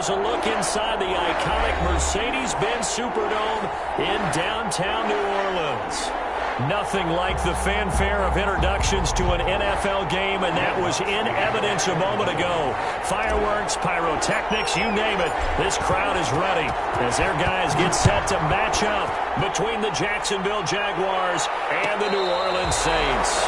Here's a look inside the iconic Mercedes-Benz Superdome in downtown New Orleans. Nothing like the fanfare of introductions to an NFL game, and that was in evidence a moment ago. Fireworks, pyrotechnics, you name it. This crowd is ready as their guys get set to match up between the Jacksonville Jaguars and the New Orleans Saints.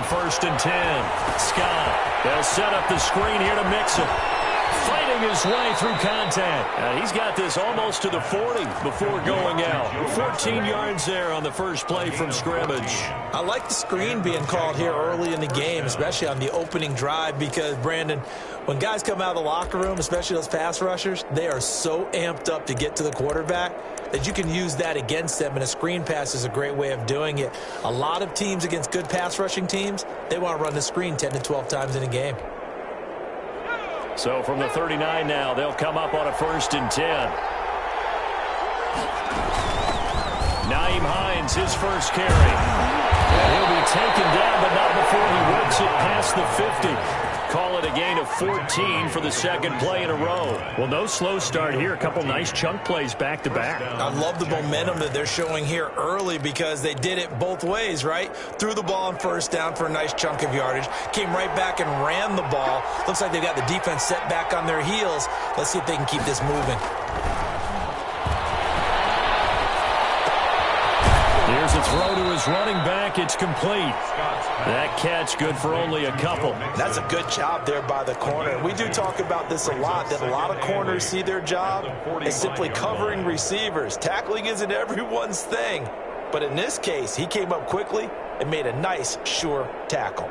First and 10. Scott. They'll set up the screen here to Mixon. Fighting his way through contact. He's got this almost to the 40 before going out. 14 yards there on the first play from scrimmage. I like the screen being called here early in the game, especially on the opening drive, because, Brandon, when guys come out of the locker room, especially those pass rushers, they are so amped up to get to the quarterback that you can use that against them, and a screen pass is a great way of doing it. A lot of teams against good pass rushing teams, they want to run the screen 10 to 12 times in a game. So from the 39 now, they'll come up on a first and 10. Nyheim Hines, his first carry. And he'll be taken down, but not before he works it past the 50. Call it a gain of 14 for the second play in a row. Well, no slow start here. A couple nice chunk plays back-to-back. I love the momentum that they're showing here early because they did it both ways, right? Threw the ball on first down for a nice chunk of yardage. Came right back and ran the ball. Looks like they've got the defense set back on their heels. Let's see if they can keep this moving. Here's a throw to his running back. It's complete. That catch good for only a couple. That's a good job there by the corner. We do talk about this a lot, that a lot of corners see their job as simply covering receivers. Tackling isn't everyone's thing. But in this case, he came up quickly and made a nice, sure tackle.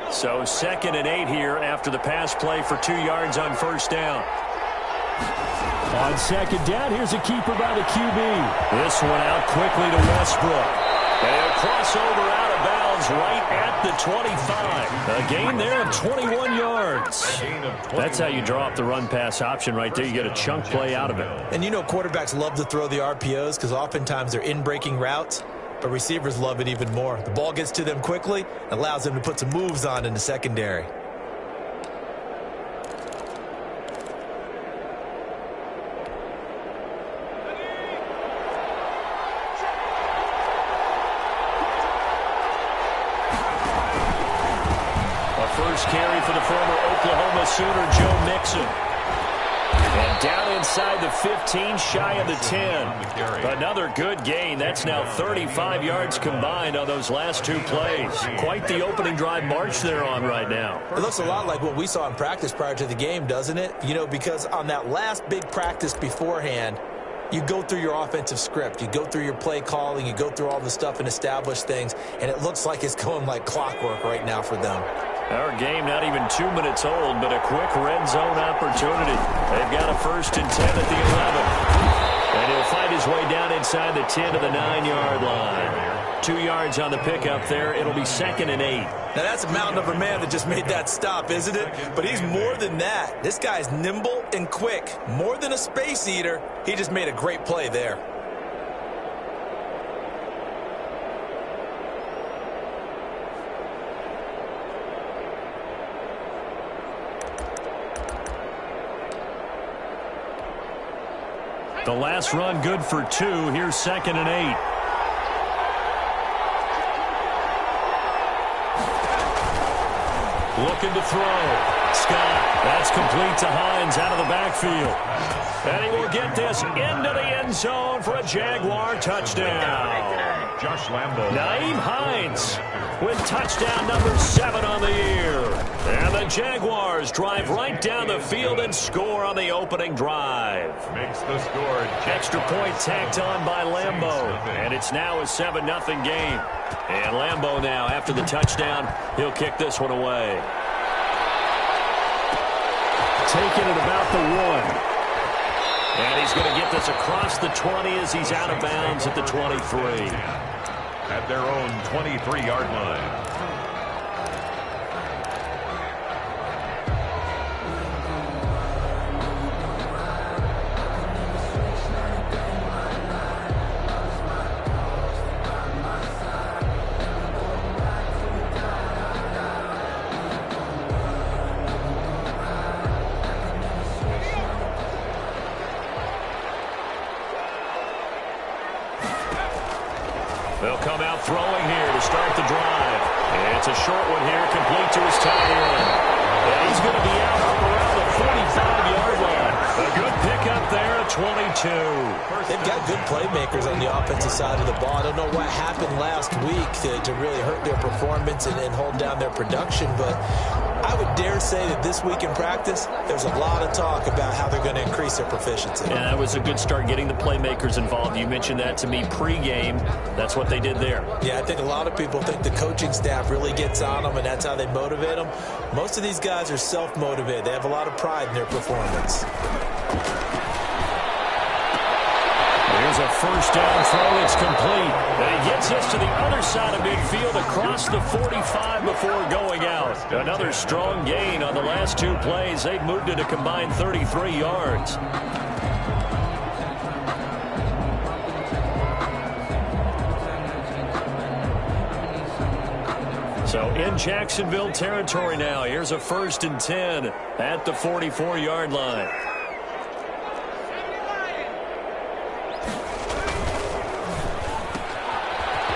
So 2nd and 8 here after the pass play for 2 yards on first down. On second down, here's a keeper by the QB. This one out quickly to Westbrook. And a crossover out of bounds right at the 25. A gain there of 21 yards. That's how you draw up the run-pass option right there. You get a chunk play out of it. And you know quarterbacks love to throw the RPOs because oftentimes they're in-breaking routes, but receivers love it even more. The ball gets to them quickly, allows them to put some moves on in the secondary. First carry for the former Oklahoma Sooner, Joe Mixon. And down inside the 15, shy of the 10. Another good gain. That's now 35 yards combined on those last 2 plays. Quite the opening drive march they're on right now. It looks a lot like what we saw in practice prior to the game, doesn't it? You know, because on that last big practice beforehand, you go through your offensive script. You go through your play calling. You go through all the stuff and establish things. And it looks like it's going like clockwork right now for them. Our game not even 2 minutes old, but a quick red zone opportunity. They've got a first and 10 at the 11. And he'll fight his way down inside the 10 to the 9-yard line. 2 yards on the pickup there. It'll be 2nd and 8. Now, that's a mountain of a man that just made that stop, isn't it? But he's more than that. This guy's nimble and quick. More than a space eater. He just made a great play there. The last run good for 2. Here's 2nd and 8. Looking to throw. Scott, that's complete to Hines out of the backfield. And he will get this into the end zone for a Jaguar touchdown. Josh Lambo. Nyheim Hines with touchdown number 7 on the year. And the Jaguars drive right down the field and score on the opening drive. Makes the score. Extra point tacked on by Lambo. And it's now a 7-0 game. And Lambo now, after the touchdown, he'll kick this one away. taken at about the 1. And he's going to get this across the 20 as he's out of bounds at the 23. At their own 23-yard line. They'll come out throwing here to start the drive. It's a short one here, complete to his tight end. And he's going to be out up around the 45-yard line. A good pickup there at 22. They've got good playmakers on the offensive side of the ball. I don't know what happened last week to really hurt their performance and hold down their production, but I would dare say that this week in practice, there's a lot of talk about how they're going to increase their proficiency. Yeah, that was a good start getting the playmakers involved. You mentioned that to me pregame. That's what they did there. Yeah, I think a lot of people think the coaching staff really gets on them, and that's how they motivate them. Most of these guys are self-motivated. They have a lot of pride in their performance. Here's a first down throw. It's complete. And he gets this to the other side of midfield across the 45 before going out. Another strong gain on the last two plays. They've moved it a combined 33 yards. So in Jacksonville territory now. Here's a 1st and 10 at the 44-yard line.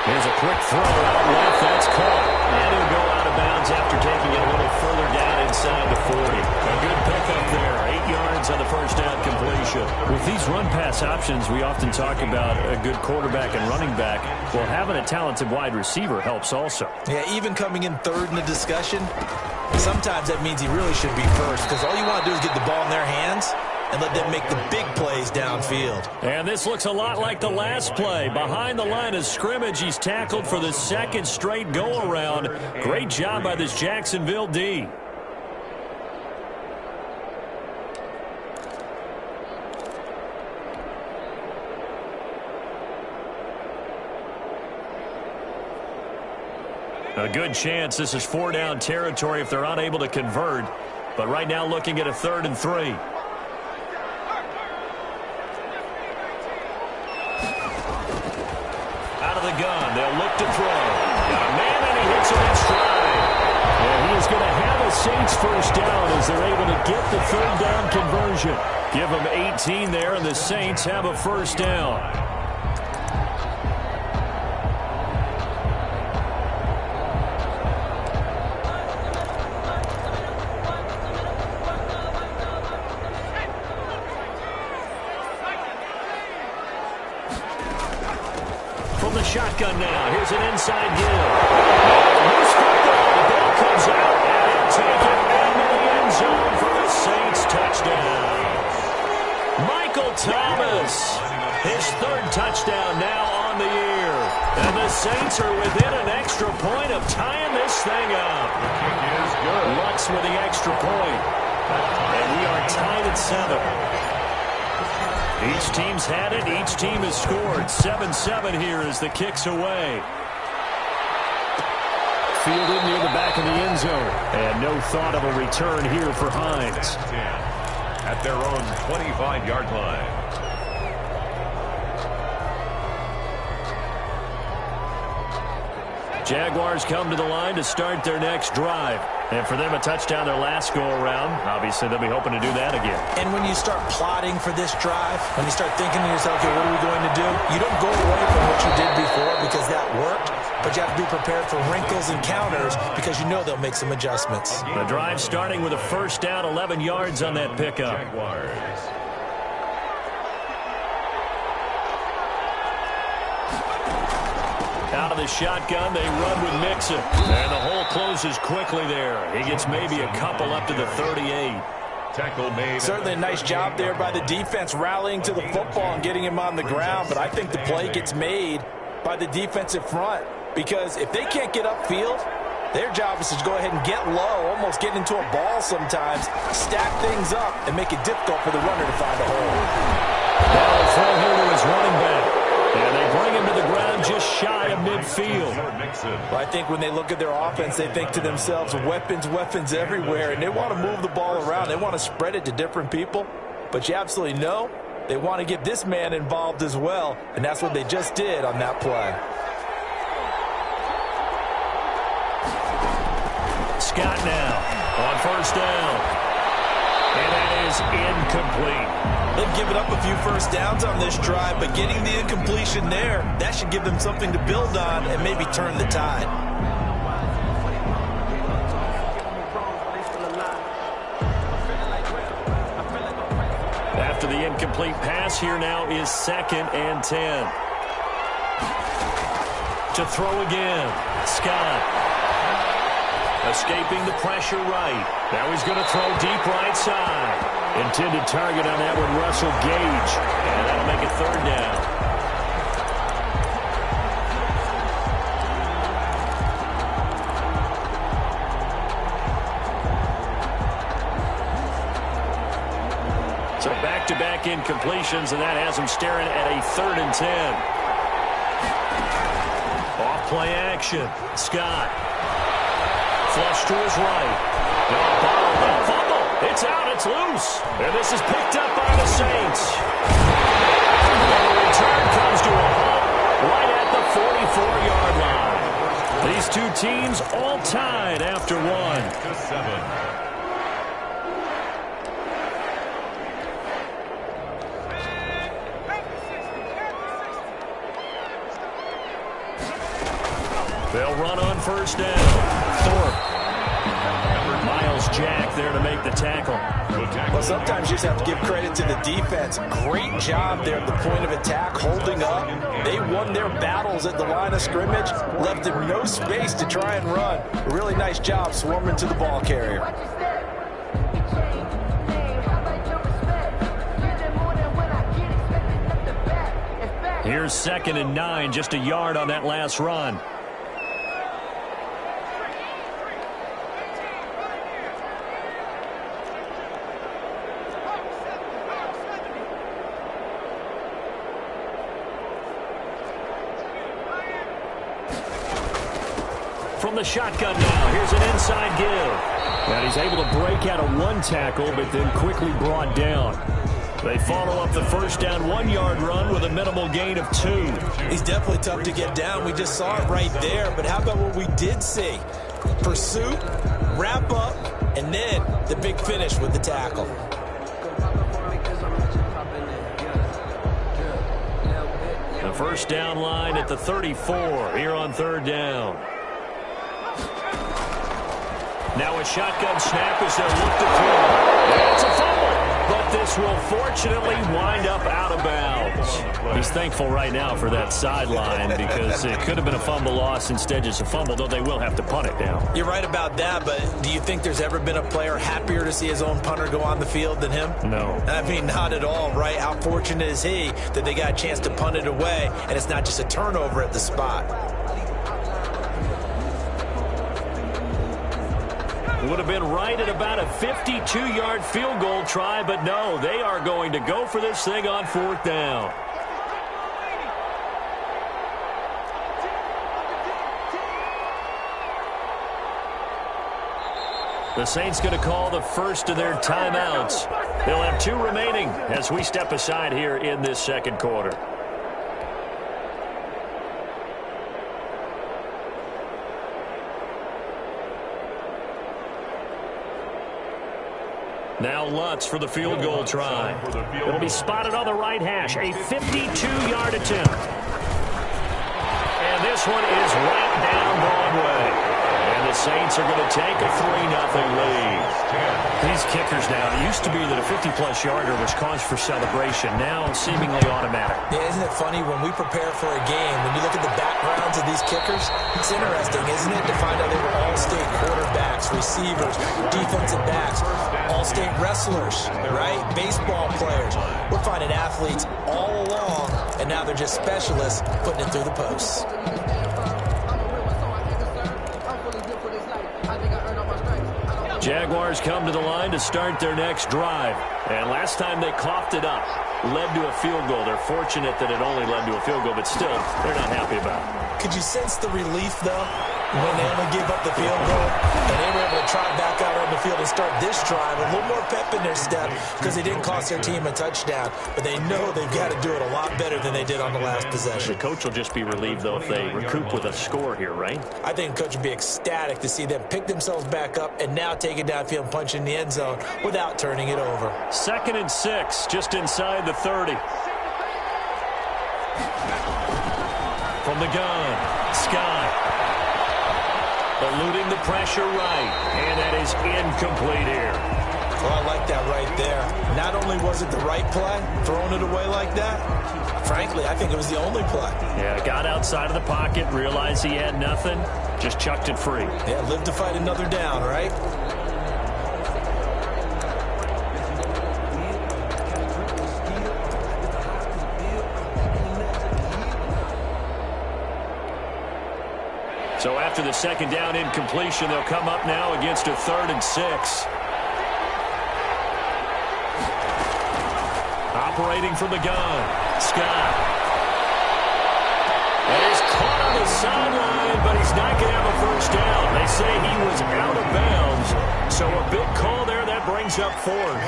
Here's a quick throw out left. That's caught. And he'll go out of bounds after taking it a little further down inside the 40. A good pickup there. 8 yards on the first down completion. With these run-pass options, we often talk about a good quarterback and running back. Well, having a talented wide receiver helps also. Yeah, even coming in third in the discussion, sometimes that means he really should be first, because all you want to do is get the ball in their hands and let them make the big plays downfield. And this looks a lot like the last play. Behind the line of scrimmage, he's tackled for the second straight go-around. Great job by this Jacksonville D. A good chance this is 4-down territory if they're unable to convert. But right now looking at a 3rd and 3. The gun. They'll look to throw. Got a man, and he hits him in stride. And he is going to have a Saints first down as they're able to get the 3rd down conversion. Give them 18 there, and the Saints have a first down. Shotgun now. Here's an inside give. Loose football. The ball comes out, and he'll take it into the end zone for the Saints touchdown. Michael Thomas, his 3rd touchdown now on the year. And the Saints are within an extra point of tying this thing up. The kick is good. Lutz with the extra point. And we are tied at 7. Each team's had it. Each team has scored. 7-7 here as the kick's away. Fielded near the back of the end zone. And no thought of a return here for Hines. At their own 25-yard line. Jaguars come to the line to start their next drive. And for them, a touchdown their last go-around. Obviously, they'll be hoping to do that again. And when you start plotting for this drive, when you start thinking to yourself, okay, what are we going to do? You don't go away from what you did before because that worked, but you have to be prepared for wrinkles and counters because you know they'll make some adjustments. The drive starting with a first down, 11 yards on that pickup. Jaguars. Out of the shotgun, they run with Mixon. And the hole closes quickly there. He gets maybe a couple up to the 38. Tackle made. Certainly a nice job there by the defense rallying to the football and getting him on the ground. But I think the play gets made by the defensive front. Because if they can't get upfield, Their job is to go ahead and get low, almost get into a ball sometimes, stack things up, and make it difficult for the runner to find a hole. Now a throw here to his running back. And they bring him to the ground just shy of midfield. Well, I think when they look at their offense, they think to themselves, weapons, weapons everywhere, and they want to move the ball around. They want to spread it to different people. But you absolutely know they want to get this man involved as well, and that's what they just did on that play. Scott now on first down. And that is incomplete. They've given up a few first downs on this drive, but getting the incompletion there, that should give them something to build on and maybe turn the tide. After the incomplete pass, here now is 2nd and 10. To throw again, Scott. Escaping the pressure right. Now he's going to throw deep right side. Intended target on that one, Russell Gage. And that'll make it 3rd down. So back-to-back incompletions, and that has him staring at a 3rd and 10. Off-play action. Scott. Flush to his right. Ball, fumble. It's out. It's loose. And this is picked up by the Saints. And the return comes to a halt right at the 44-yard line. These two teams all tied after one. 7. They'll run on first down. Thorpe. Miles Jack there to make the tackle. Well, sometimes you just have to give credit to the defense. Great job there at the point of attack, holding up. They won their battles at the line of scrimmage, left them no space to try and run. A really nice job swarming to the ball carrier. Here's 2nd and 9, just a yard on that last run. From the shotgun now, here's an inside give. And he's able to break out of one tackle, but then quickly brought down. They follow up the first down 1-yard run with a minimal gain of 2. He's definitely tough to get down. We just saw it right there. But how about what we did see? Pursuit, wrap up, and then the big finish with the tackle. The first down line at the 34 here on 3rd down. Now a shotgun snap as they'll look to throw. And it's a fumble. But this will fortunately wind up out of bounds. He's thankful right now for that sideline because it could have been a fumble loss, instead just a fumble, though they will have to punt it now. You're right about that, but do you think there's ever been a player happier to see his own punter go on the field than him? No. I mean, not at all, right? How fortunate is he that they got a chance to punt it away, and it's not just a turnover at the spot. Would have been right at about a 52-yard field goal try, but no, they are going to go for this thing on 4th down. The Saints going to call the first of their timeouts. They'll have 2 remaining as we step aside here in this 2nd quarter. Now Lutz for the field goal try. It'll be spotted on the right hash. A 52-yard attempt. And this one is right down Broadway. And the Saints are going to take a 3-0 lead. These kickers now, it used to be that a 50-plus yarder was cause for celebration. Now seemingly automatic. Yeah, isn't it funny when we prepare for a game, when you look at the backgrounds of these kickers, it's interesting, isn't it, to find out they were all-state quarterbacks, receivers, defensive backs, all-state wrestlers, right? Baseball players. We're finding athletes all along, and now they're just specialists putting it through the posts. Jaguars come to the line to start their next drive. And last time they coughed it up, led to a field goal. They're fortunate that it only led to a field goal, but still, they're not happy about it. Could you sense the relief, though, when they only gave up the field goal? And they were able to try back out on the field and start this drive. A little more pep in their step because they didn't cost their team a touchdown. But they know they've got to do it a lot better than they did on the last possession. The coach will just be relieved, though, if they recoup with a score here, right? I think the coach would be ecstatic to see them pick themselves back up and now take it downfield and punch in the end zone without turning it over. 2nd and 6, just inside the 30. From the gun, Scott. Eluding the pressure right, and that is incomplete here. Well, I like that right there. Not only was it the right play, throwing it away like that, frankly, I think it was the only play. Yeah, got outside of the pocket, realized he had nothing, just chucked it free. Yeah, live to fight another down, right? So after the 2nd down incompletion, they'll come up now against a 3rd and 6. Operating from the gun, Scott. And he's caught on the sideline, but he's not going to have a first down. They say he was out of bounds. So a big call there, that brings up 4th.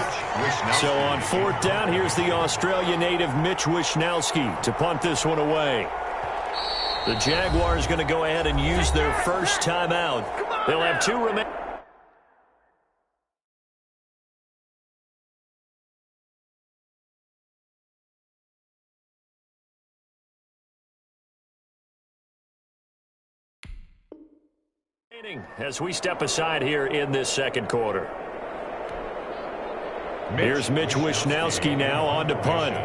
So on 4th down, here's the Australia native Mitch Wishnowsky to punt this one away. The Jaguars going to go ahead and use their first timeout. They'll have 2 remaining. As we step aside here in this 2nd quarter. Here's Mitch Wishnowsky now on to punt.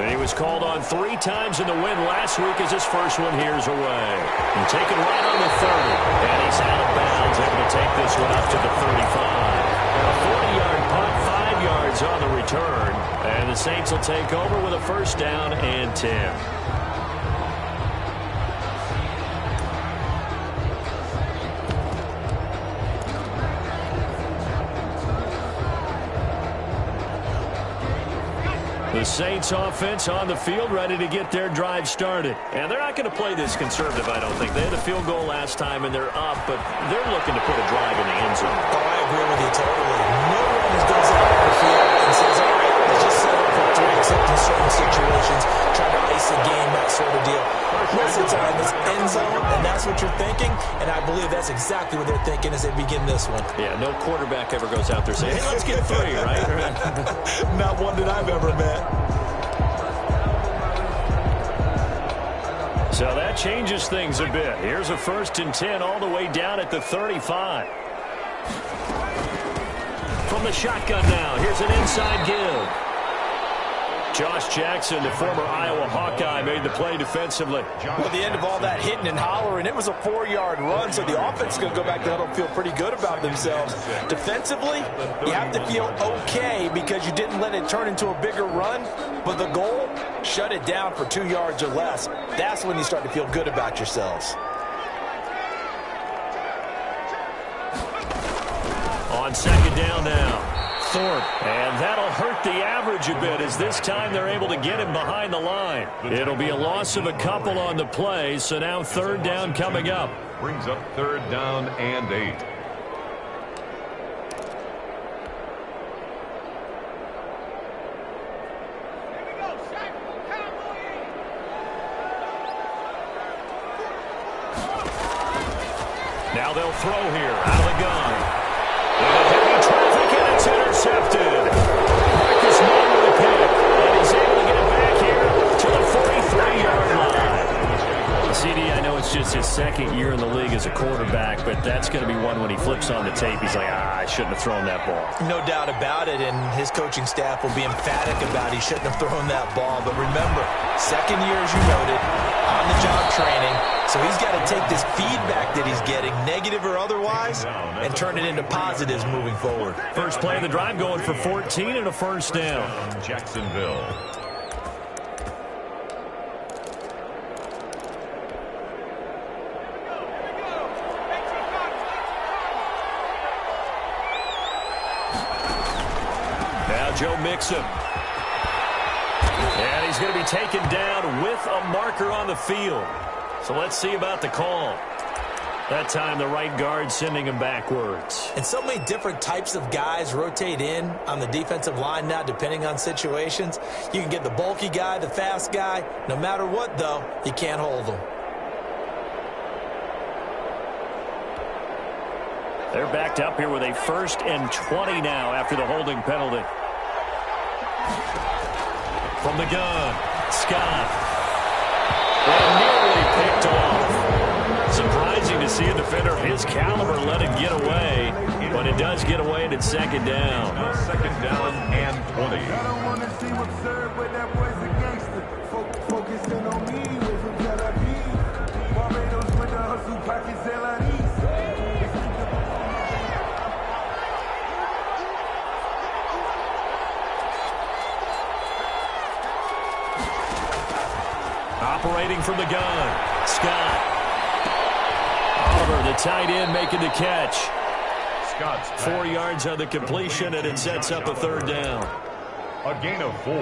He was called on 3 times in the win last week as his first one here's away. And taken right on the 30. And he's out of bounds, able to take this one up to the 35. A 40-yard punt, 5 yards on the return. And the Saints will take over with a first down and 10. The Saints offense on the field ready to get their drive started. And they're not going to play this conservative, I don't think. They had a field goal last time and they're up, but they're looking to put a drive in the end zone. Oh, I agree with you totally. No one goes out on the field and says, all right, let's just set up for 3, except in certain situations, trying to ice a game, that sort of deal. Most of the time, it's end zone, and that's what you're thinking, and I believe that's exactly what they're thinking as they begin this one. Yeah, no quarterback ever goes out there saying, hey, let's get 3, right? Not one that I've ever met. So that changes things a bit. Here's a 1st and 10 all the way down at the 35. From the shotgun now, here's an inside give. Josh Jackson, the former Iowa Hawkeye, made the play defensively. Well, at the end of all that hitting and hollering, it was a 4-yard run, so the offense is going to go back to huddle and feel pretty good about themselves. Defensively, you have to feel okay because you didn't let it turn into a bigger run, but the goal, shut it down for 2 yards or less. That's when you start to feel good about yourselves. On 2nd down now. Thorpe, and that'll hurt the average a bit as this time they're able to get him behind the line. It'll be a loss of a couple on the play, so now 3rd down coming up. Brings up 3rd down and 8. Now they'll throw here out of the gun. Heavy traffic, and it's intercepted. Marcus Moore with a pick, and he's able to get it back here to the 43-yard line. CD, I know it's just his 2nd year in the league as a quarterback, but that's going to be one when he flips on the tape. He's like, I shouldn't have thrown that ball. No doubt about it, and his coaching staff will be emphatic about he shouldn't have thrown that ball. But remember, 2nd year, as you noted, on-the-job training. So he's got to take this feedback that he's getting, negative or otherwise, and turn it into positives moving forward. First play of the drive going for 14 and a first down. Jacksonville. Now Joe Mixon. And he's going to be taken down with a marker on the field. So let's see about the call. That time the right guard sending him backwards. And so many different types of guys rotate in on the defensive line now depending on situations. You can get the bulky guy, the fast guy. No matter what, though, you can't hold them. They're backed up here with a 1st and 20 now after the holding penalty. From the gun, Scott. And nearly picked off. Surprising to see a defender of his caliber let it get away, but it does get away and it's 2nd down. 2nd down and 20. I don't want to seem absurd, but that boy's a gangster. Focusing on me with a Tel Barbados with the hustle pockets, LIDs. Operating from the gun, Scott. Oliver, the tight end, making the catch. Scott's 4 yards on the completion, and it sets up a 3rd down. A gain of 4.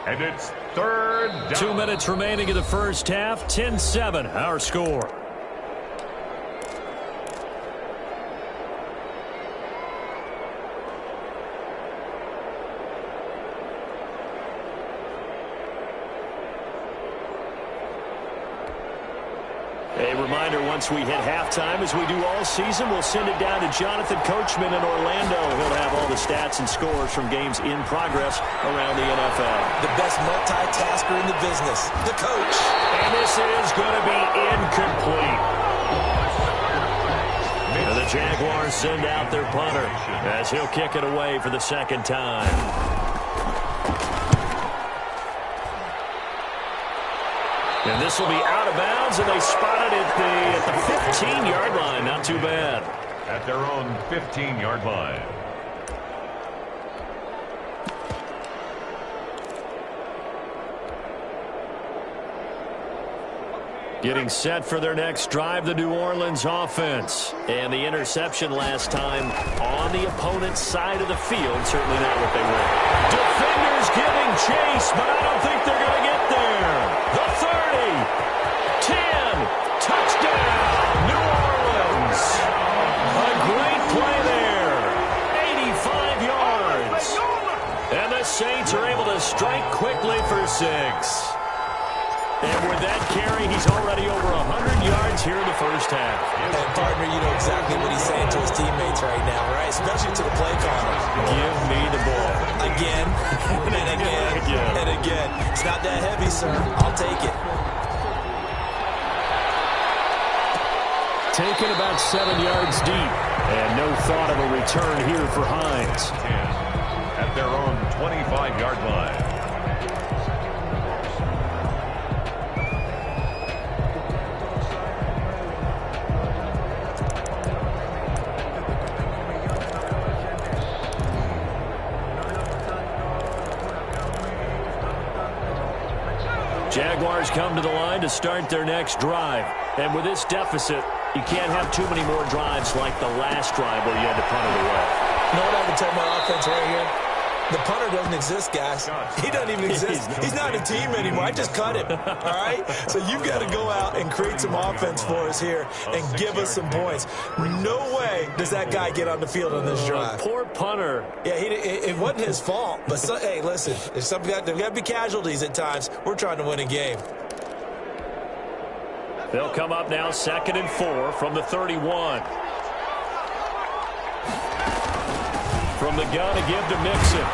And it's 3rd down. 2 minutes remaining in the first half. 10-7, our score. A reminder, once we hit halftime, as we do all season, we'll send it down to Jonathan Coachman in Orlando. He'll have all the stats and scores from games in progress around the NFL. The best multitasker in the business, the coach. And this is going to be incomplete. And the Jaguars send out their punter as he'll kick it away for the 2nd time. And this will be out of bounds, and they spot it at the 15-yard line. Not too bad. At their own 15-yard line. Getting set for their next drive, the New Orleans offense. And the interception last time on the opponent's side of the field. Certainly not what they were. Defenders giving chase, but I don't think they're going to get there. The 30, 10, touchdown, New Orleans. A great play there. 85 yards. And the Saints are able to strike quickly for 6. And with that carry, he's already over 100 yards here in the first half. And, partner, you know exactly what he's saying to his teammates right now, right? Especially to the play caller. Give me the ball. Again, and again, and again. It's not that heavy, sir. I'll take it. Taken about 7 yards deep. And no thought of a return here for Hines. At their own 25-yard line. Jaguars come to the line to start their next drive. And with this deficit, you can't have too many more drives like the last drive where you had to punt it away. You know what I would tell my offense right here? The punter doesn't exist, guys. He doesn't even exist. He's not a team anymore. I just cut him, all right? So you've got to go out and create some offense for us here and give us some points. No way does that guy get on the field on this drive. Poor punter. Yeah, it wasn't his fault. But, hey, listen, there's got to be casualties at times. We're trying to win a game. They'll come up now 2nd and 4 from the 31. From the gun to give to Mixon.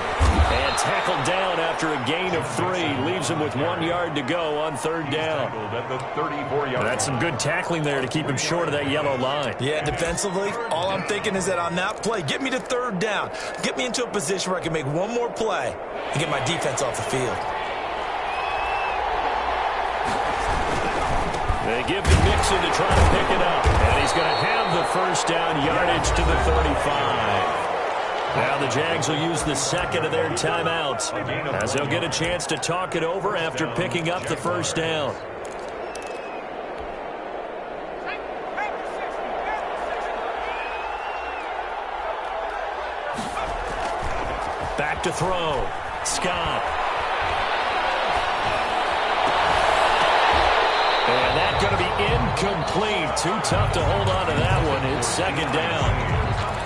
And tackled down after a gain of 3. Leaves him with 1 yard to go on 3rd down. At the 34-yard That's some good tackling there to keep him short of that yellow line. Yeah, defensively, all I'm thinking is that on that play, get me to 3rd down. Get me into a position where I can make one more play and get my defense off the field. They give to Mixon to try to pick it up. And he's going to have the 1st down yardage to the 35. Now the Jags will use the 2nd of their timeouts as they'll get a chance to talk it over after picking up the 1st down. Back to throw. Scott. And that's going to be incomplete. Too tough to hold on to that one. It's second down.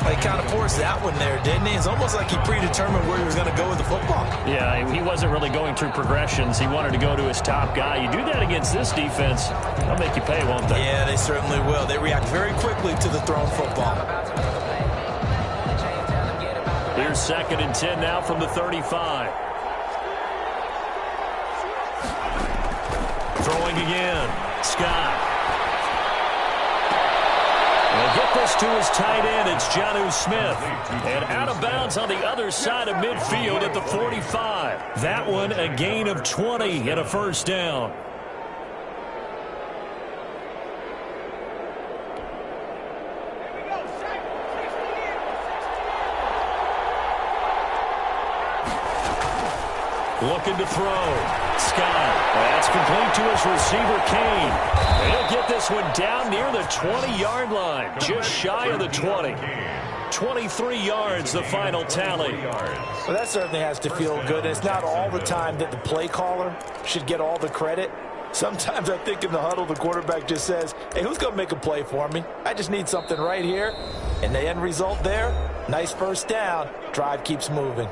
He kind of forced that one there, didn't he? It's almost like he predetermined where he was going to go with the football. Yeah, he wasn't really going through progressions. He wanted to go to his top guy. You do that against this defense, they'll make you pay, won't they? Yeah, they certainly will. They react very quickly to the thrown football. Here's second and 10 now from the 35. Throwing again. Scott. They'll get this to his tight end. It's Jonnu Smith. And out of bounds on the other side of midfield at the 45. That one a gain of 20 and a first down. Looking to throw. Scott. That's complete to his receiver, Kane. He'll get this one down near the 20-yard line. Just shy of the 20. 23 yards, the final tally. Well, that certainly has to feel good. It's not all the time that the play caller should get all the credit. Sometimes I think in the huddle, the quarterback just says, hey, who's going to make a play for me? I just need something right here. And the end result there, nice first down. Drive keeps moving.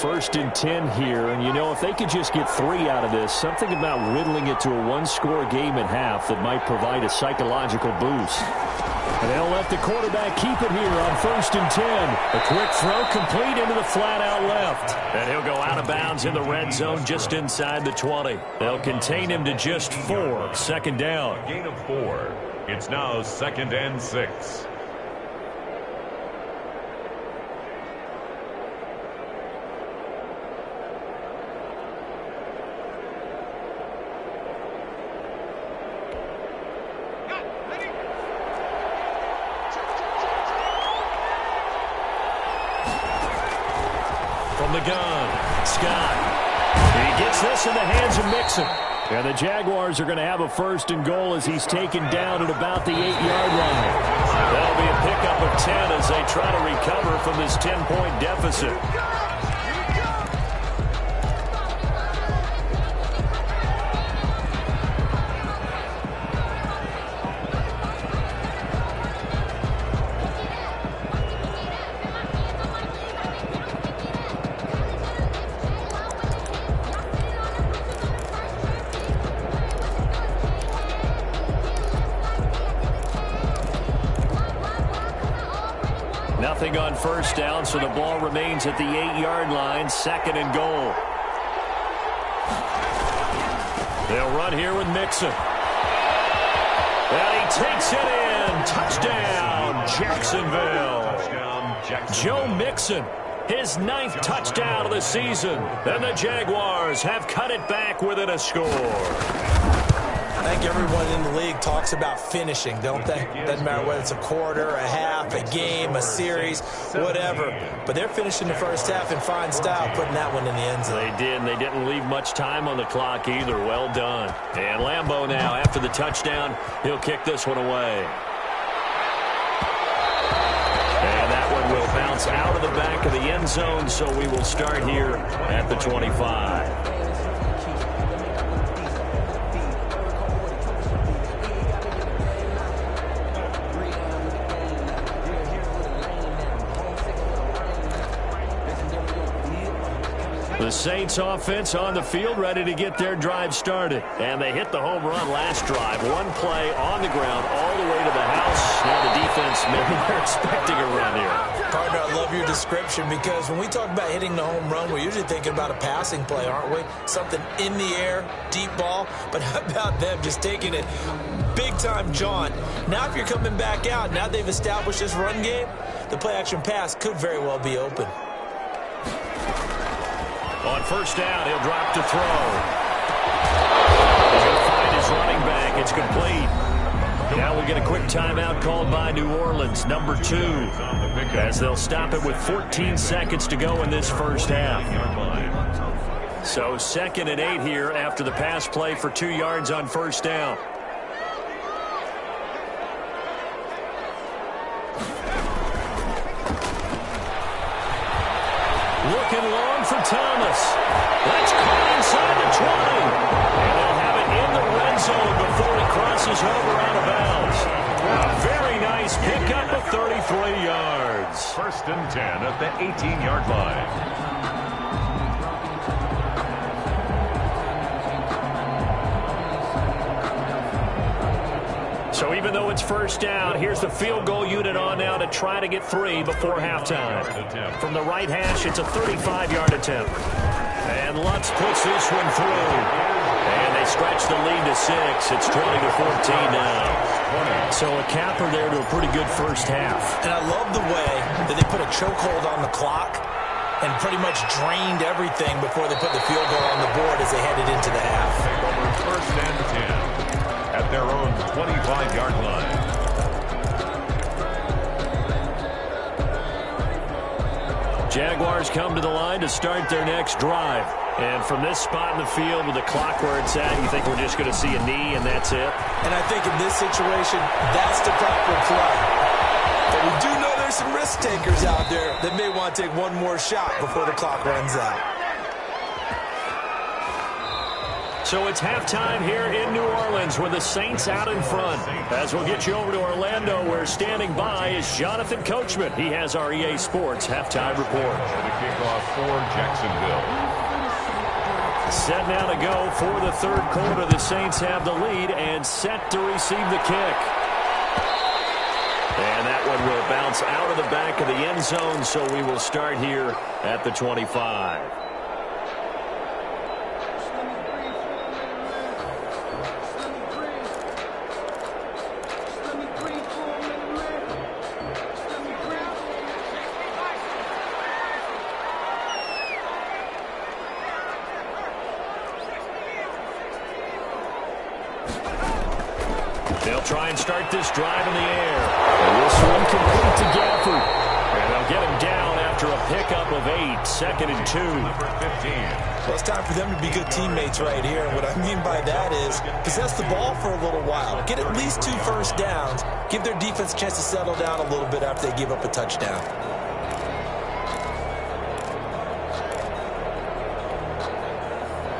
First and 10 here, and you know, if they could just get 3 out of this, something about whittling it to a one-score game at half that might provide a psychological boost. And they'll let the quarterback keep it here on first and 10. A quick throw complete into the flat-out left. And he'll go out of bounds in the red zone just inside the 20. They'll contain him to just 4. Second down. A gain of 4. It's now second and 6. From the gun, Scott. He gets this in the hands of Mixon. And the Jaguars are going to have a first and goal as he's taken down at about the 8-yard line. That'll be a pickup of 10 as they try to recover from this 10-point deficit. Nothing on first down, so the ball remains at the 8-yard line, second and goal. They'll run here with Mixon. And he takes it in. Touchdown, Jacksonville. Joe Mixon, his 9th touchdown of the season. And the Jaguars have cut it back within a score. I think everyone in the league talks about finishing, don't they? Doesn't matter whether it's a quarter, a half, a game, a series, whatever. But they're finishing the first half in fine style, putting that one in the end zone. They did, and they didn't leave much time on the clock either. Well done. And Lambeau now, after the touchdown, he'll kick this one away. And that one will bounce out of the back of the end zone, so we will start here at the 25. The Saints offense on the field, ready to get their drive started. And they hit the home run last drive. One play on the ground all the way to the house. Now the defense, maybe they're expecting a run here. Partner, I love your description because when we talk about hitting the home run, we're usually thinking about a passing play, aren't we? Something in the air, deep ball. But how about them just taking it big-time jaunt? Now if you're coming back out, now they've established this run game, the play-action pass could very well be open. On first down, he'll drop to throw. He's going to find his running back. It's complete. Now we get a quick timeout called by New Orleans, number 2, as they'll stop it with 14 seconds to go in this first half. So 2nd and 8 here after the pass play for 2 yards on first down. Looking long for Thomas. That's caught inside the 20. And they'll have it in the red zone before he crosses over out of bounds. A very nice pickup of 33 yards. 1st and 10 at the 18-yard line. So even though it's first down, here's the field goal unit on now to try to get 3 before halftime. From the right hash, it's a 35-yard attempt. And Lutz puts this one through. And they stretch the lead to 6. It's 20-14 now. So a capper there to a pretty good first half. And I love the way that they put a chokehold on the clock and pretty much drained everything before they put the field goal on the board as they headed into the half. Take over 1st and 10. At their own 25-yard line. Jaguars come to the line to start their next drive. And from this spot in the field with the clock where it's at, you think we're just going to see a knee and that's it? And I think in this situation, that's the proper play. But we do know there's some risk takers out there that may want to take one more shot before the clock runs out. So it's halftime here in New Orleans with the Saints out in front. As we'll get you over to Orlando, where standing by is Jonathan Coachman. He has our EA Sports halftime report. The kickoff for Jacksonville. Set now to go for the 3rd quarter. The Saints have the lead and set to receive the kick. And that one will bounce out of the back of the end zone, so we will start here at the 25. They'll try and start this drive in the air. And this one complete to Gafford. And they'll get him down after a pickup of 8. 2nd and 2. Number 15. Well, it's time for them to be good teammates right here. And what I mean by that is possess the ball for a little while. Get at least 2 first downs. Give their defense a chance to settle down a little bit after they give up a touchdown.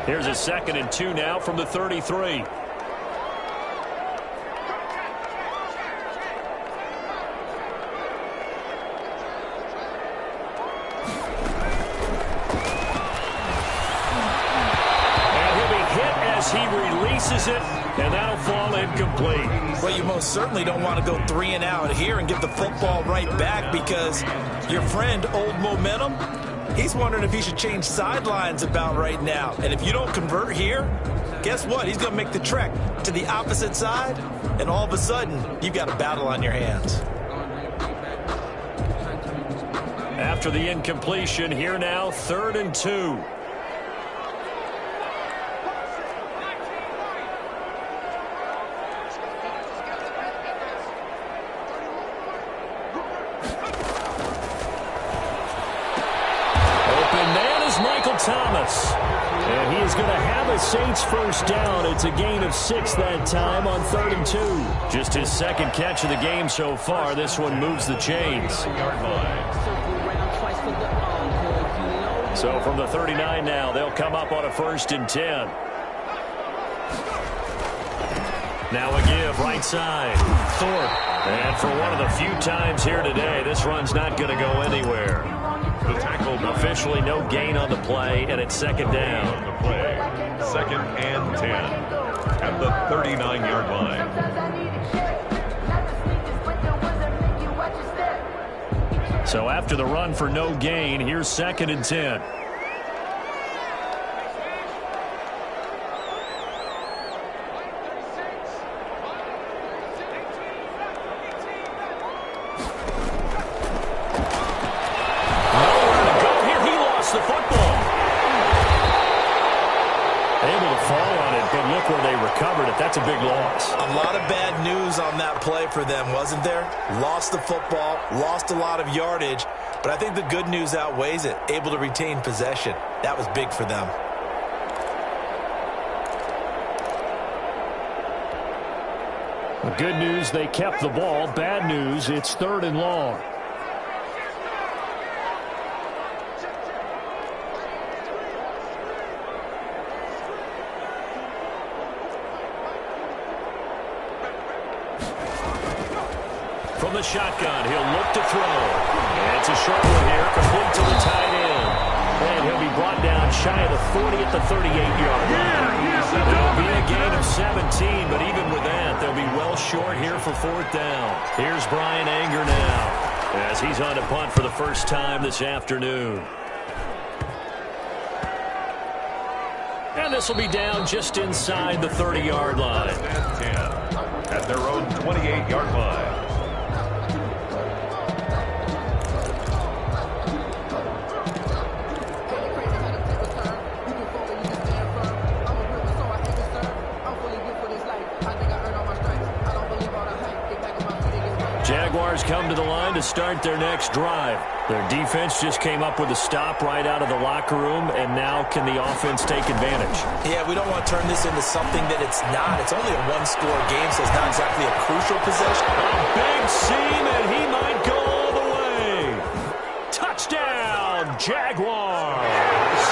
Here's a 2nd and 2 now from the 33. He releases it, and that'll fall incomplete. Well, you most certainly don't want to go 3 and out here and get the football right back, because your friend, Old Momentum, he's wondering if he should change sidelines about right now. And if you don't convert here, guess what? He's going to make the trek to the opposite side, and all of a sudden, you've got a battle on your hands. After the incompletion, here now, 3rd and 2. Thomas. And he is going to have a Saints first down. It's a gain of 6 that time on 3rd and 2. Just his 2nd catch of the game so far. This one moves the chains. So from the 39 now, they'll come up on a 1st and 10. Now a give right side. Thorpe. And for one of the few times here today, this run's not going to go anywhere. The tackle officially no gain on the play, and it's 2nd down. on the play. 2nd and 10 at the 39-yard line. So after the run for no gain, here's 2nd and 10. That's a big loss. A lot of bad news on that play for them, wasn't there? Lost the football, lost a lot of yardage, but I think the good news outweighs it. Able to retain possession. That was big for them. Well, good news, they kept the ball. Bad news, it's 3rd and long. From the shotgun, he'll look to throw. And it's a short one here, complete to the tight end. And he'll be brought down shy of the 40 at the 38-yard line. It'll be a gain of 17, but even with that, they'll be well short here for 4th down. Here's Brian Anger now, as he's on to punt for the first time this afternoon. And this will be down just inside the 30-yard line. 10 at their own 28-yard line. Jaguars come to the line to start their next drive. Their defense just came up with a stop right out of the locker room, and now can the offense take advantage? Yeah, we don't want to turn this into something that it's not. It's only a one-score game, so it's not exactly a crucial possession. A big seam, and he might go all the way. Touchdown, Jaguars!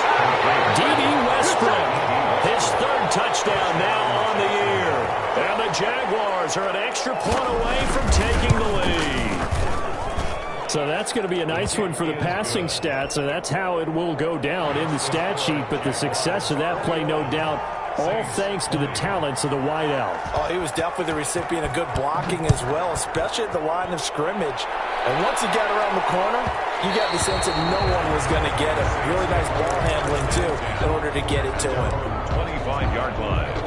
D.D. Westbrook, his 3rd touchdown now on the year. And the Jaguars are an extra point away from taking the lead. So that's going to be a nice one for the passing stats, and that's how it will go down in the stat sheet. But the success of that play, no doubt, all thanks to the talents of the wideout. Oh, he was definitely the recipient of good blocking as well, especially at the line of scrimmage. And once he got around the corner, you got the sense that no one was going to get him. Really nice ball handling, too, in order to get it to him. 25-yard line.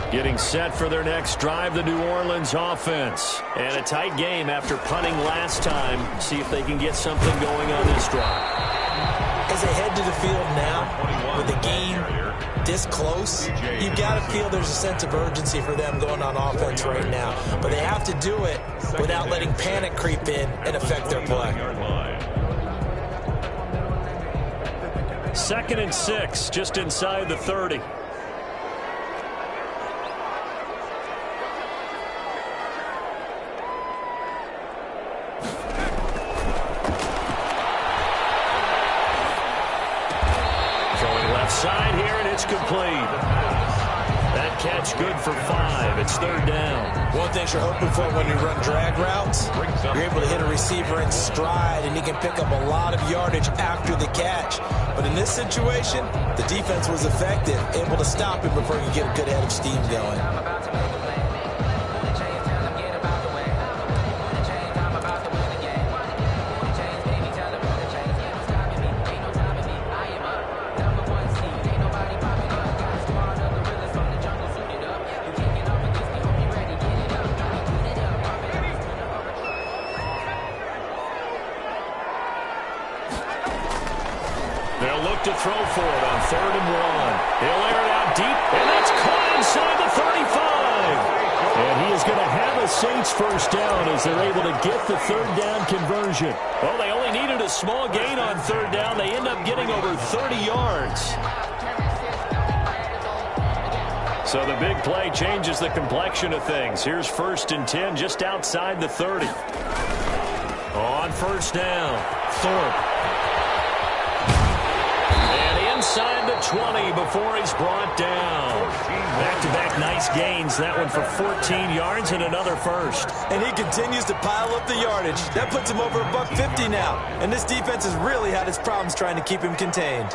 Getting set for their next drive, the New Orleans offense. And a tight game after punting last time. See if they can get something going on this drive. As they head to the field now, with the game this close, you've got to feel there's a sense of urgency for them going on offense right now. But they have to do it without letting panic creep in and affect their play. 2nd and 6, just inside the 30. Side here, and it's complete. That catch good for 5. It's 3rd down. One thing you're hoping for when you run drag routes, you're able to hit a receiver in stride, and he can pick up a lot of yardage after the catch. But in this situation, the defense was effective, able to stop him before he could get a good head of steam going. They'll look to throw for it on 3rd and 1. He'll air it out deep, and that's caught inside the 35. And he is going to have a Saints first down as they're able to get the 3rd down conversion. Well, they only needed a small gain on 3rd down. They end up getting over 30 yards. So the big play changes the complexion of things. Here's 1st and 10 just outside the 30. On 1st down, Thorpe. Inside the 20 before he's brought down. Back-to-back nice gains. That one for 14 yards and another first. And he continues to pile up the yardage. That puts him over $150 now. And this defense has really had its problems trying to keep him contained.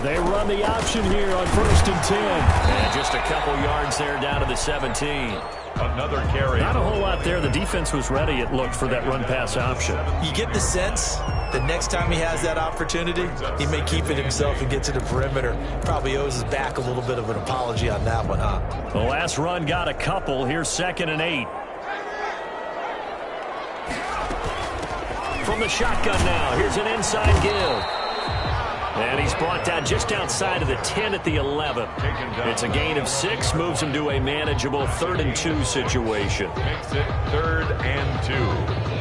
They run the option here on 1st and 10. And just a couple yards there down to the 17. Another carry. Not a whole lot there. The defense was ready, it looked, for that run-pass option. You get the sense that next time he has that opportunity, he may keep it himself and get to the perimeter. Probably owes his back a little bit of an apology on that one, huh? The last run got a couple. Here's 2nd and 8. From the shotgun now, here's an inside give. And he's brought down just outside of the 10 at the 11. It's a gain of 6, moves him to a manageable 3rd and 2 situation. Makes it 3rd and 2.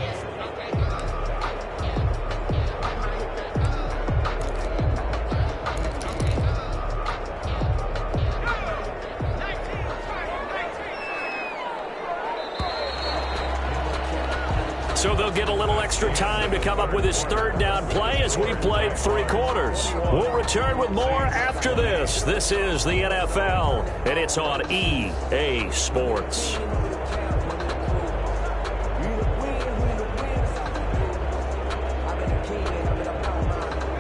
So they'll get a little extra time to come up with his 3rd down play as we played 3 quarters. We'll return with more after this. This is the NFL, and it's on EA Sports.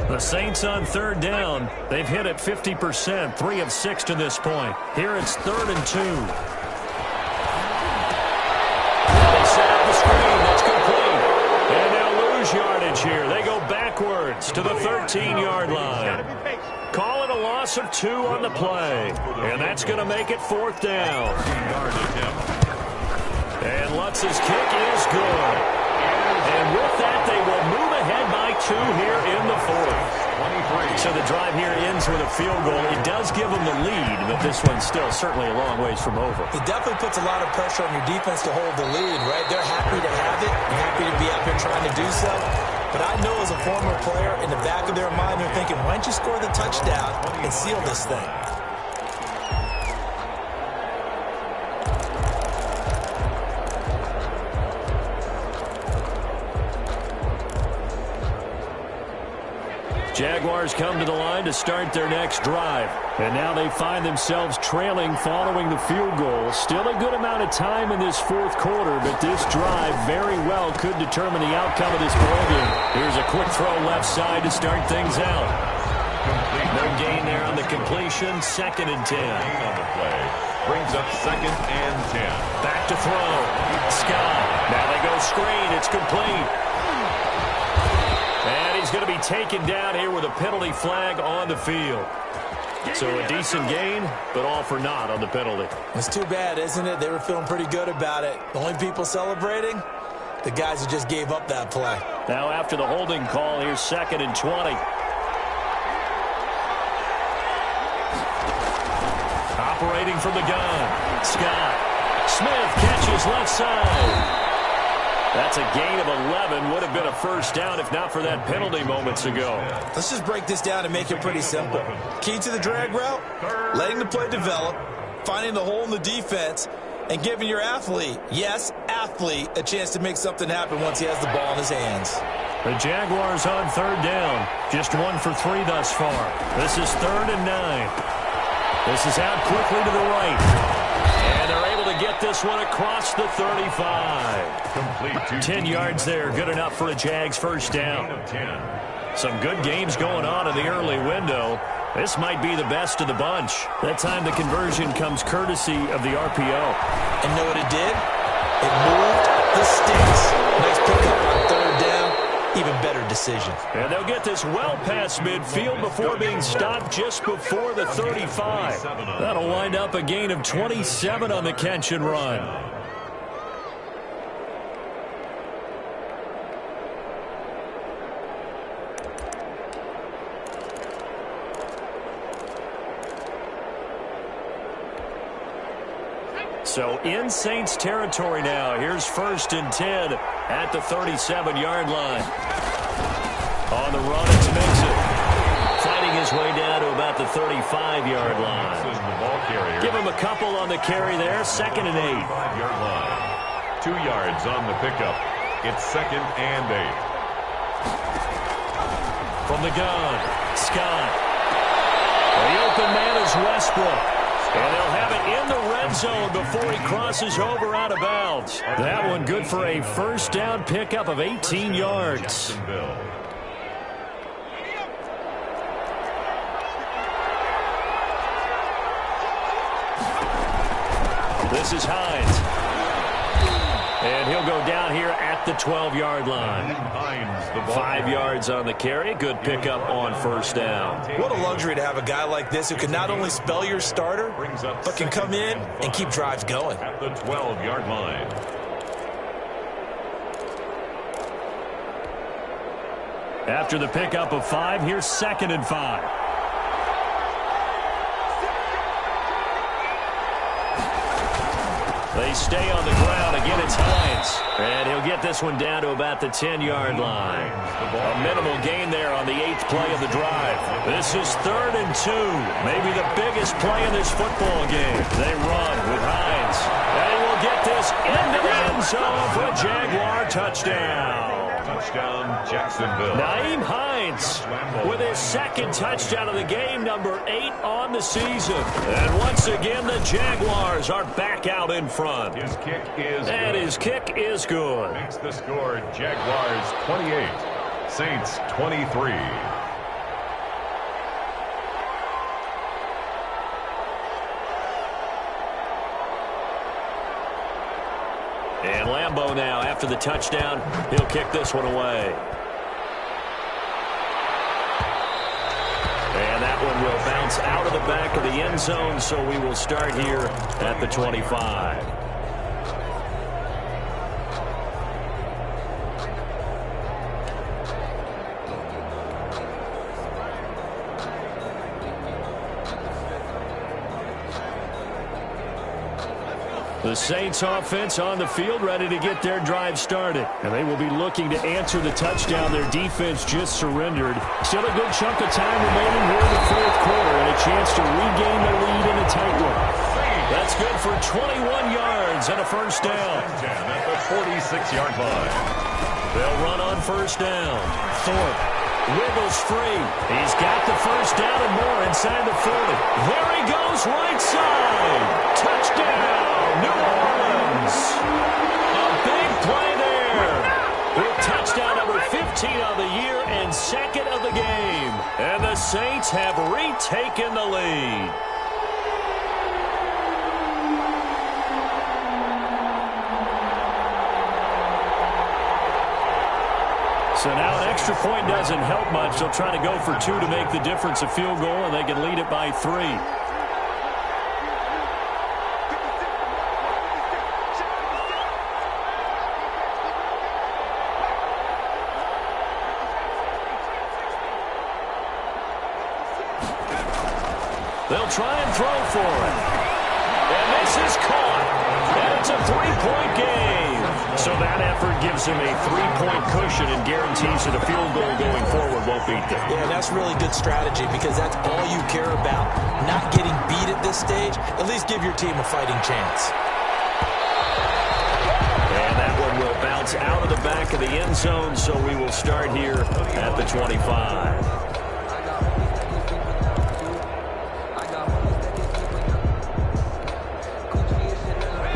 The Saints on 3rd down. They've hit it 50%, 3 of 6 to this point. Here it's 3rd and 2. They set up the screen. That's complete. And they'll lose yardage here. They go backwards to the 13-yard line. Call it a loss of 2 on the play. And that's going to make it 4th down. And Lutz's kick is good. And with that, they will move ahead by 2 here in the 4th. So the drive here ends with a field goal. It does give them the lead, but this one's still certainly a long ways from over. It definitely puts a lot of pressure on your defense to hold the lead, right? They're happy to have it, happy to be out there trying to do so. But I know as a former player, in the back of their mind, they're thinking, why don't you score the touchdown and seal this thing? Jaguars come to the line to start their next drive. And now they find themselves trailing following the field goal. Still a good amount of time in this 4th quarter, but this drive very well could determine the outcome of this ball game. Here's a quick throw left side to start things out. No gain there on the completion. 2nd and 10. On the play. Brings up 2nd and 10. Back to throw. Scott. Now they go screen. It's complete. And he's going to be taken down here with a penalty flag on the field. So a decent gain, but all for naught on the penalty. It's too bad, isn't it? They were feeling pretty good about it. The only people celebrating, the guys who just gave up that play. Now after the holding call, here's 2nd and 20. Operating from the gun. Scott. Smith catches left side. That's a gain of 11. Would have been a 1st down if not for that penalty moments ago. Let's just break this down and make it pretty simple. Key to the drag route, letting the play develop, finding the hole in the defense, and giving your athlete, yes, athlete, a chance to make something happen once he has the ball in his hands. The Jaguars on 3rd down. Just 1 for 3 thus far. This is 3rd and 9. This is out quickly to the right. And they're able to get this one across the 35. Complete. 10 yards there. Good enough for a Jags 1st down. Some good games going on in the early window. This might be the best of the bunch. That time the conversion comes courtesy of the RPO. And know what it did? It moved the sticks. Nice pickup on 3rd down. Even better decision. And they'll get this well past midfield before being stopped just before the 35. That'll wind up a gain of 27 on the catch and run. So in Saints territory now. Here's 1st and 10 at the 37-yard line. On the run, it's Mixon. Fighting his way down to about the 35-yard line. Give him a couple on the carry there. 2nd and 8. 5-yard line. 2 yards on the pickup. It's 2nd and 8. From the gun, Scott. The open man is Westbrook. And they'll have it in the red zone before he crosses over out of bounds. That one good for a 1st down pickup of 18 yards. This is Hines. And he'll go down here at the 12-yard line. 5 yards on the carry. Good pickup on 1st down. What a luxury to have a guy like this who can not only spell your starter, but can come in and keep drives going. At the 12-yard line. After the pickup of 5, here's 2nd and 5. They stay on the ground. Again, it's Hines. And he'll get this one down to about the 10-yard line. A minimal gain there on the 8th play of the drive. This is 3rd and 2. Maybe the biggest play in this football game. They run with Hines. And he will get this into the end zone for a Jaguar touchdown. Touchdown, Jacksonville. Nyheim Hines with his 2nd touchdown of the game, number 8 on the season. And once again, the Jaguars are back out in front. His kick is and good. His kick is good. Makes the score Jaguars 28, Saints 23. And Lambeau now, after the touchdown, he'll kick this one away. And that one will bounce out of the back of the end zone, so we will start here at the 25. The Saints offense on the field, ready to get their drive started. And they will be looking to answer the touchdown their defense just surrendered. Still a good chunk of time remaining here in the 4th quarter and a chance to regain the lead in a tight one. That's good for 21 yards and a first down. At the 46-yard line. They'll run on first down. Thorpe wiggles free. He's got the first down and more inside the 40. There he goes, right side. Touchdown, New Orleans. A big play there. With touchdown number 15 of the year and 2nd of the game. And the Saints have retaken the lead. So now an extra point doesn't help much. They'll try to go for 2 to make the difference a field goal, and they can lead it by 3. They'll try and throw for it. And this is caught. And it's a 3-point game. So that effort gives him a 3-point cushion and guarantees that a field goal going forward won't beat them. Yeah, that's really good strategy because that's all you care about. Not getting beat at this stage. At least give your team a fighting chance. And that one will bounce out of the back of the end zone, so we will start here at the 25.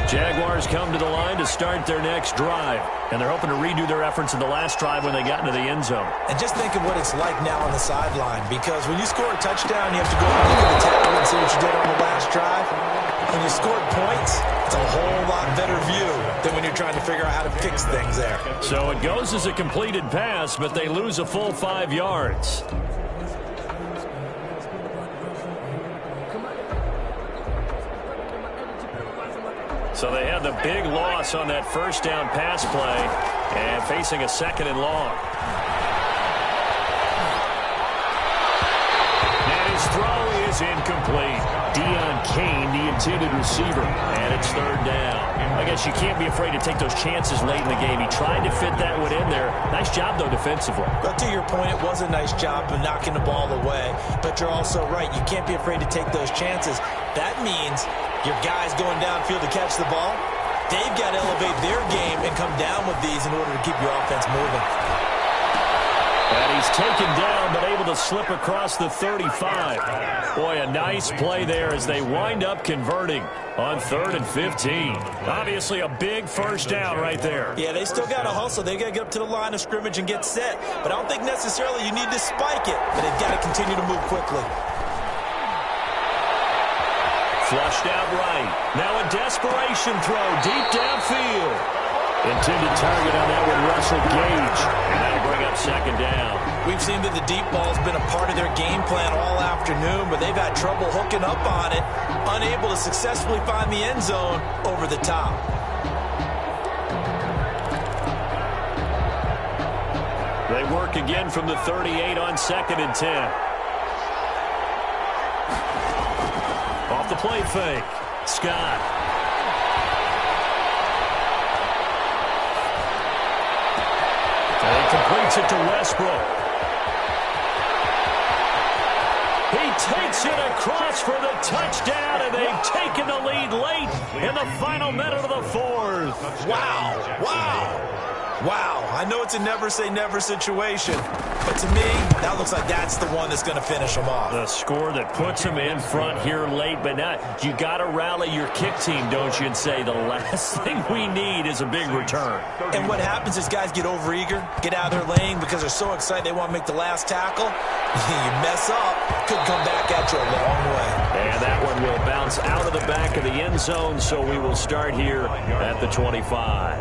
Jaguars come to the line to start their next drive. And they're hoping to redo their efforts in the last drive when they got into the end zone. And just think of what it's like now on the sideline. Because when you score a touchdown, you have to go and look at the tackle and see what you did on the last drive. When you scored points, it's a whole lot better view than when you're trying to figure out how to fix things there. So it goes as a completed pass, but they lose a full 5 yards. So they had the big loss on that first down pass play and facing a 2nd and long. And his throw is incomplete. Deion Kane, the intended receiver, and it's 3rd down. I guess you can't be afraid to take those chances late in the game. He tried to fit that one in there. Nice job, though, defensively. But to your point, it was a nice job of knocking the ball away. But you're also right. You can't be afraid to take those chances. That means your guys going downfield to catch the ball, they've got to elevate their game and come down with these in order to keep your offense moving. And he's taken down, but able to slip across the 35. Boy, a nice play there as they wind up converting on 3rd and 15. Obviously a big first down right there. Yeah, they still got to hustle. They got to get up to the line of scrimmage and get set. But I don't think necessarily you need to spike it, but they've got to continue to move quickly. Flushed out right. Now a desperation throw deep downfield. Intended target on that one, Russell Gage. And that'll bring up 2nd down. We've seen that the deep ball's been a part of their game plan all afternoon, but they've had trouble hooking up on it, unable to successfully find the end zone over the top. They work again from the 38 on 2nd and 10. Off the play fake. Scott. And he completes it to Westbrook. He takes it across for the touchdown, and they've taken the lead late in the final minute of the fourth. Wow. Wow. Wow. I know it's a never-say-never situation, but to me, that looks like that's the one that's going to finish them off. The score that puts them in front here late, but not. You got to rally your kick team, don't you, and say the last thing we need is a big return. And what happens is guys get overeager, get out of their lane because they're so excited they want to make the last tackle. You mess up, could come back at you a long way. And that one will bounce out of the back of the end zone, so we will start here at the 25.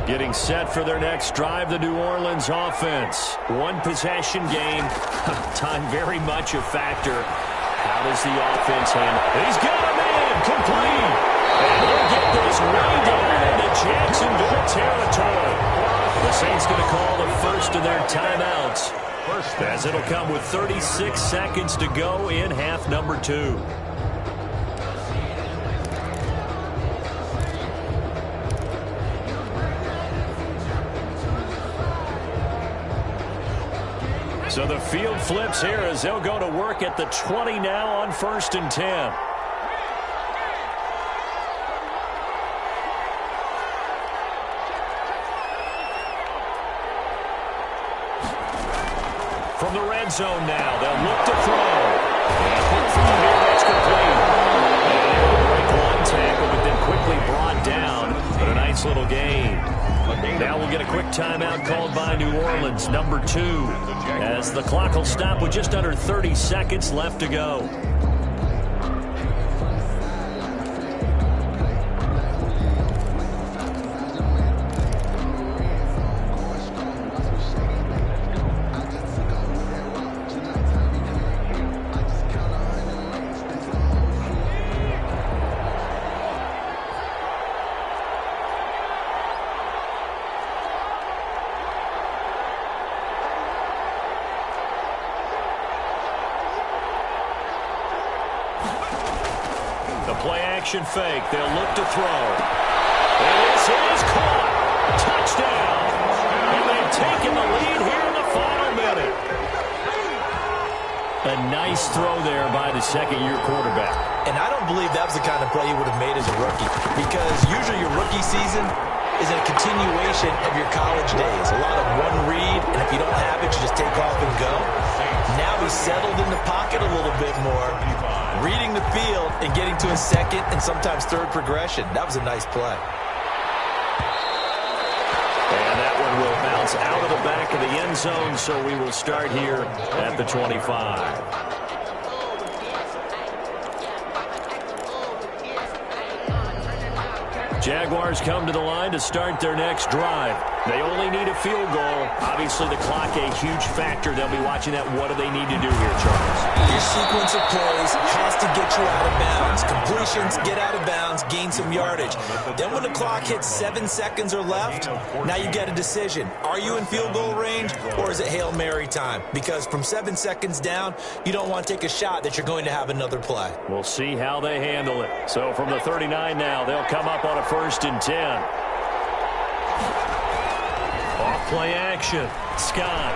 Getting set for their next drive, the New Orleans offense. One possession game. Time very much a factor. How does the offense handle? He's got him in. Complete. And he'll get this way down into Jacksonville territory. The Saints going to call the first of their timeouts, as it'll come with 36 seconds to go in half number 2. So the field flips here as they'll go to work at the 20 now on 1st and 10. From the red zone now, they'll look to throw. And here, that's complete. And break one tackle, but then quickly brought down. But a nice little gain. Now we'll get a quick timeout called by New Orleans, number 2, as the clock will stop with just under 30 seconds left to go. Play-action fake. They'll look to throw. And this is caught. Touchdown. And they've taken the lead here in the final minute. A nice throw there by the second-year quarterback. And I don't believe that was the kind of play he would have made as a rookie, because usually your rookie season is a continuation of your college days. A lot of one read, and if you don't have it, you just take off and go. Now he's settled in the pocket a little bit more, reading the field and getting to a second and sometimes third progression. That was a nice play. And that one will bounce out of the back of the end zone, so we will start here at the 25. Jaguars come to the line to start their next drive. They only need a field goal. Obviously, the clock a huge factor. They'll be watching that. What do they need to do here, Charles? Your sequence of plays has to get you out of bounds. Completions, get out of bounds, gain some yardage. Then when the clock hits 7 seconds or left, now you get a decision. Are you in field goal range, or is it Hail Mary time? Because from 7 seconds down, you don't want to take a shot that you're going to have another play. We'll see how they handle it. So from the 39 now, they'll come up on a 1st and 10. Off play action. Scott.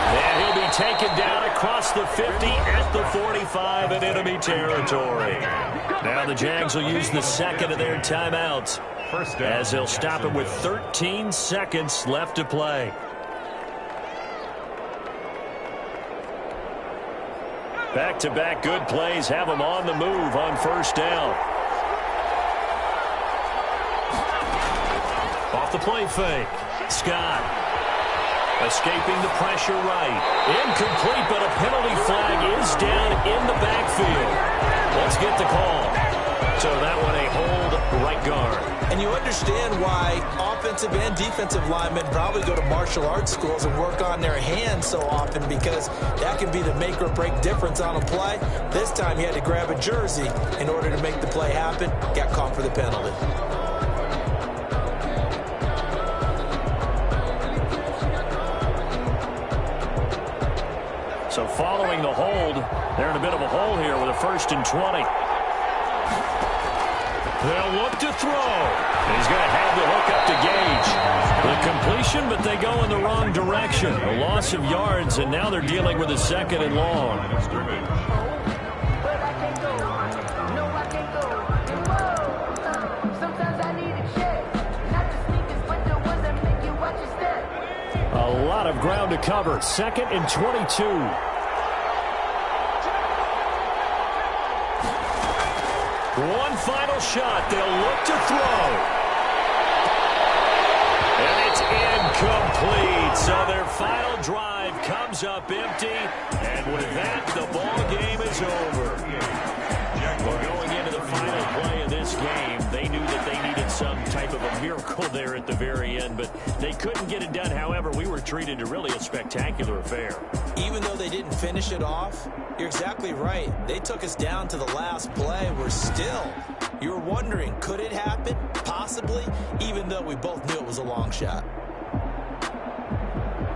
And he'll be taken down across the 50 at the 45 in enemy territory. Now the Jags will use the second of their timeouts, as they'll stop it with 13 seconds left to play. Back-to-back good plays have them on the move on 1st down. Off the play fake. Scott. Escaping the pressure right. Incomplete, but a penalty flag is down in the backfield. Let's get the call. So that one a hold right guard. And you understand why offensive and defensive linemen probably go to martial arts schools and work on their hands so often, because that can be the make or break difference on a play. This time he had to grab a jersey in order to make the play happen. Got caught for the penalty. So following the hold, they're in a bit of a hole here with a 1st and 20. They'll look to throw. He's going to have the hook up to Gage. The completion, but they go in the wrong direction. A loss of yards, and now they're dealing with a 2nd and long. A lot of ground to cover. 2nd and 22. One final shot. They'll look to throw. And it's incomplete. So their final drive comes up empty. And with that, the ball game is over. Well, going into the final play of this game, they knew that they needed some type of a miracle there at the very end, but they couldn't get it done. However, we were treated to really a spectacular affair. Even though they didn't finish it off, you're exactly right. They took us down to the last play. We're still, you were wondering, could it happen? Possibly, even though we both knew it was a long shot.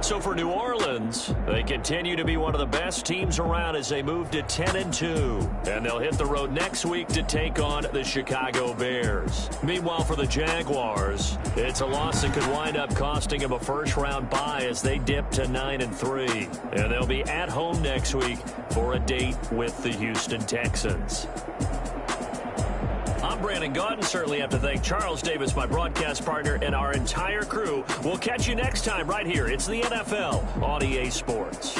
So for New Orleans, they continue to be one of the best teams around as they move to 10-2. And they'll hit the road next week to take on the Chicago Bears. Meanwhile, for the Jaguars, it's a loss that could wind up costing them a first-round bye as they dip to 9-3. And they'll be at home next week for a date with the Houston Texans. I'm Brandon Gaudin. Certainly have to thank Charles Davis, my broadcast partner, and our entire crew. We'll catch you next time right here. It's the NFL on EA Sports.